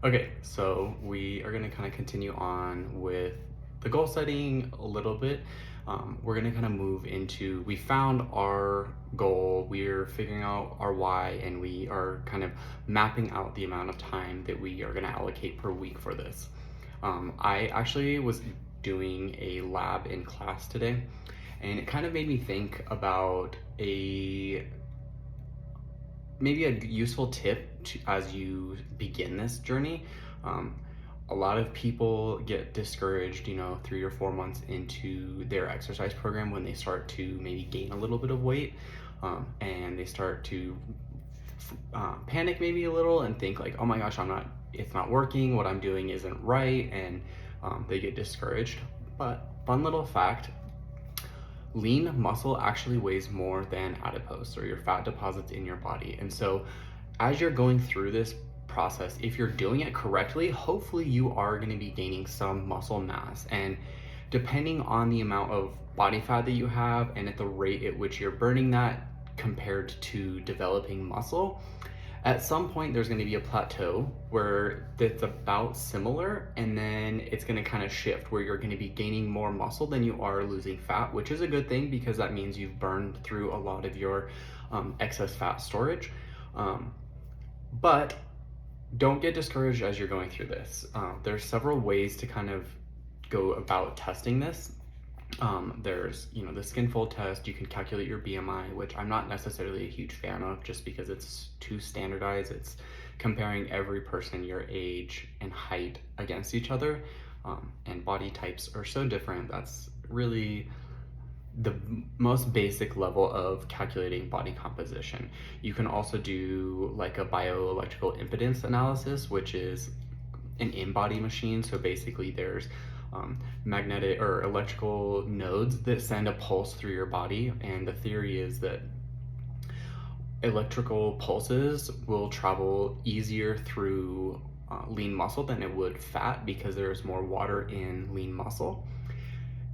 Okay, so we are going to kind of continue on with the goal setting a little bit. We're going to kind of move into, we found our goal, we're figuring out our why, and we are kind of mapping out the amount of time that we are going to allocate per week for this. I actually was doing a lab in class today, and it kind of made me think about maybe a useful tip as you begin this journey. Um, a lot of people get discouraged, 3 or 4 months into their exercise program when they start to maybe gain a little bit of weight, and they start to panic maybe a little and think like, oh my gosh, it's not working, what I'm doing isn't right, and they get discouraged. But fun little fact, lean muscle actually weighs more than adipose or your fat deposits in your body. And so as you're going through this process, if you're doing it correctly, hopefully you are going to be gaining some muscle mass. And depending on the amount of body fat that you have and at the rate at which you're burning that compared to developing muscle, at some point there's going to be a plateau where it's about similar, and then it's going to kind of shift where you're going to be gaining more muscle than you are losing fat, which is a good thing because that means you've burned through a lot of your excess fat storage. But don't get discouraged as you're going through this. There's several ways to kind of go about testing this. There's, the skin fold test. You can calculate your BMI, which I'm not necessarily a huge fan of just because it's too standardized. It's comparing every person your age and height against each other, and body types are so different. That's really the most basic level of calculating body composition. You can also do like a bioelectrical impedance analysis, which is an in-body machine. So basically there's magnetic or electrical nodes that send a pulse through your body, and the theory is that electrical pulses will travel easier through lean muscle than it would fat because there's more water in lean muscle.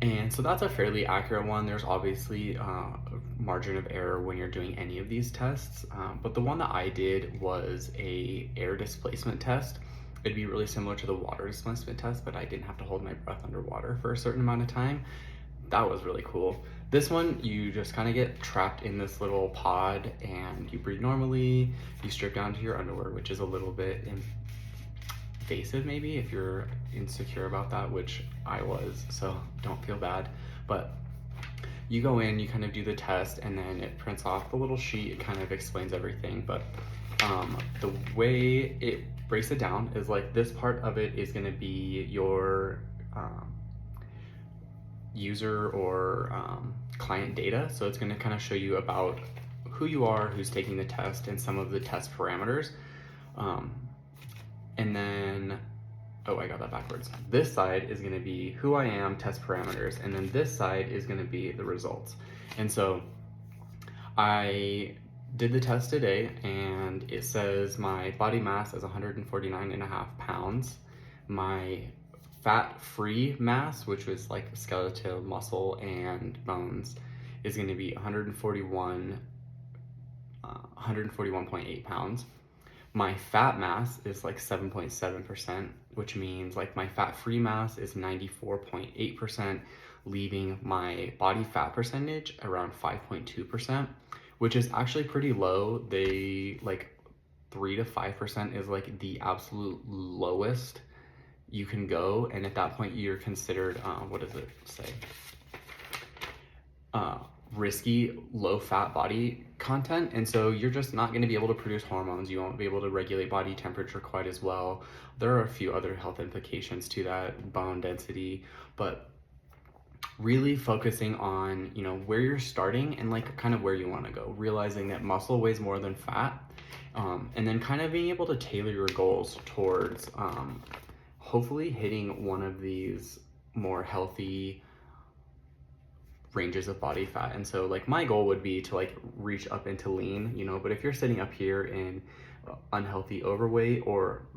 And so that's a fairly accurate one. There's obviously a margin of error when you're doing any of these tests, but the one that I did was a air displacement test. It'd be really similar to the water displacement test, but I didn't have to hold my breath underwater for a certain amount of time. That was really cool. This one, you just kind of get trapped in this little pod and you breathe normally. You strip down to your underwear, which is a little bit invasive maybe if you're insecure about that, which I was, so don't feel bad. But you go in, you kind of do the test, and then it prints off the little sheet. It kind of explains everything, but the way it breaks it down is like this part of it is going to be your user or client data. So it's going to kind of show you about who you are, who's taking the test, and some of the test parameters. And then, oh, I got that backwards. This side is going to be who I am, test parameters, and then this side is going to be the results. And so I did the test today, and it says my body mass is 149.5 pounds. My fat-free mass, which was like skeletal muscle and bones, is going to be 141.8 pounds. My fat mass is like 7.7%, which means like my fat-free mass is 94.8%, leaving my body fat percentage around 5.2%, which is actually pretty low. They like 3 to 5% is like the absolute lowest you can go, and at that point you're considered what does it say? Risky low fat body content, and so you're just not going to be able to produce hormones. You won't be able to regulate body temperature quite as well. There are a few other health implications to that, bone density, but really focusing on where you're starting and like kind of where you want to go, realizing that muscle weighs more than fat, and then kind of being able to tailor your goals towards hopefully hitting one of these more healthy ranges of body fat. And so like my goal would be to like reach up into lean, but if you're sitting up here in unhealthy overweight or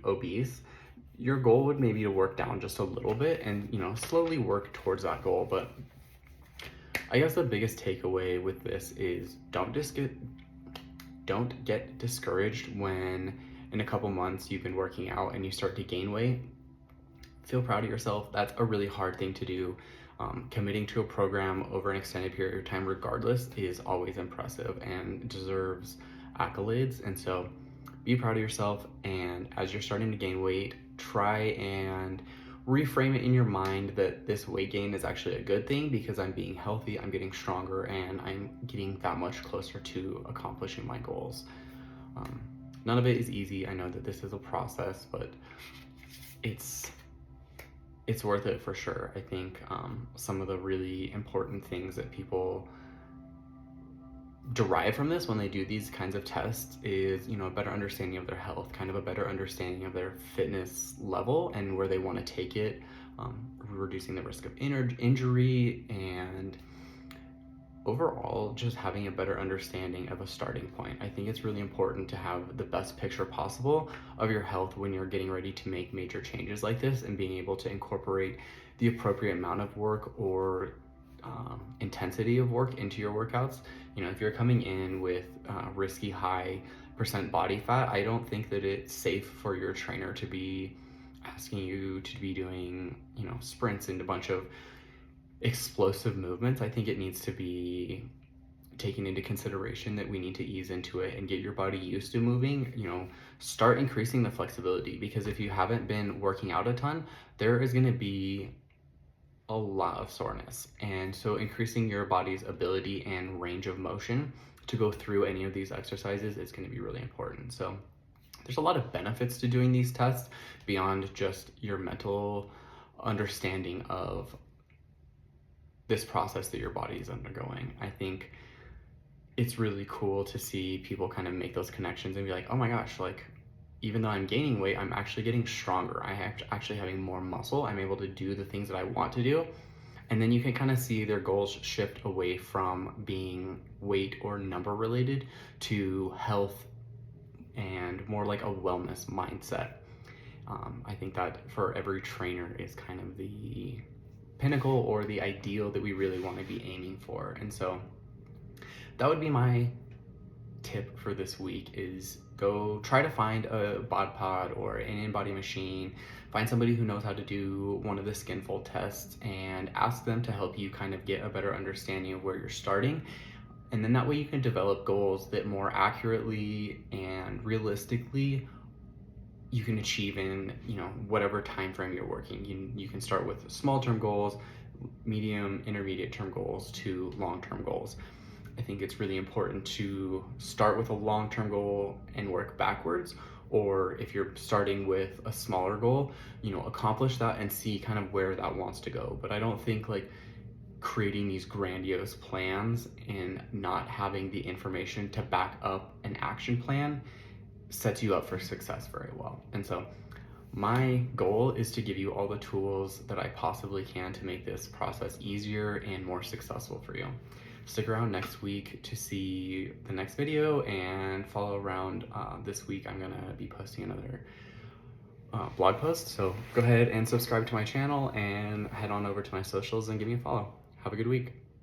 obese, your goal would maybe to work down just a little bit and slowly work towards that goal. But I guess the biggest takeaway with this is don't get discouraged when in a couple months you've been working out and you start to gain weight, feel proud of yourself. That's a really hard thing to do. Committing to a program over an extended period of time, regardless, is always impressive and deserves accolades. And so be proud of yourself. And as you're starting to gain weight, try and reframe it in your mind that this weight gain is actually a good thing because I'm being healthy, I'm getting stronger, and I'm getting that much closer to accomplishing my goals. None of it is easy. I know that this is a process, but it's worth it for sure. I think some of the really important things that people derive from this when they do these kinds of tests is, a better understanding of their health, kind of a better understanding of their fitness level and where they want to take it, reducing the risk of injury, and overall just having a better understanding of a starting point. I think it's really important to have the best picture possible of your health when you're getting ready to make major changes like this, and being able to incorporate the appropriate amount of work or intensity of work into your workouts. If you're coming in with risky high percent body fat, I don't think that it's safe for your trainer to be asking you to be doing, sprints and a bunch of explosive movements. I think it needs to be taken into consideration that we need to ease into it and get your body used to moving. Start increasing the flexibility, because if you haven't been working out a ton, there is going to be a lot of soreness. And so increasing your body's ability and range of motion to go through any of these exercises is going to be really important. So there's a lot of benefits to doing these tests beyond just your mental understanding of this process that your body is undergoing. I think it's really cool to see people kind of make those connections and be like, oh my gosh, like, even though I'm gaining weight, I'm actually getting stronger. Actually having more muscle. I'm able to do the things that I want to do. And then you can kind of see their goals shift away from being weight or number related to health and more like a wellness mindset. I think that for every trainer is kind of the pinnacle or the ideal that we really want to be aiming for. And so that would be my tip for this week, is go try to find a BodPod or an in-body machine, find somebody who knows how to do one of the skin fold tests, and ask them to help you kind of get a better understanding of where you're starting. And then that way you can develop goals that more accurately and realistically you can achieve in whatever time frame you're working. You can start with small term goals, medium, intermediate term goals to long term goals. I think it's really important to start with a long term goal and work backwards, or if you're starting with a smaller goal, accomplish that and see kind of where that wants to go. But I don't think like creating these grandiose plans and not having the information to back up an action plan sets you up for success very well. And so my goal is to give you all the tools that I possibly can to make this process easier and more successful for you. Stick around next week to see the next video, and follow around. This week I'm gonna be posting another blog post, so go ahead and subscribe to my channel and head on over to my socials and give me a follow. Have a good week.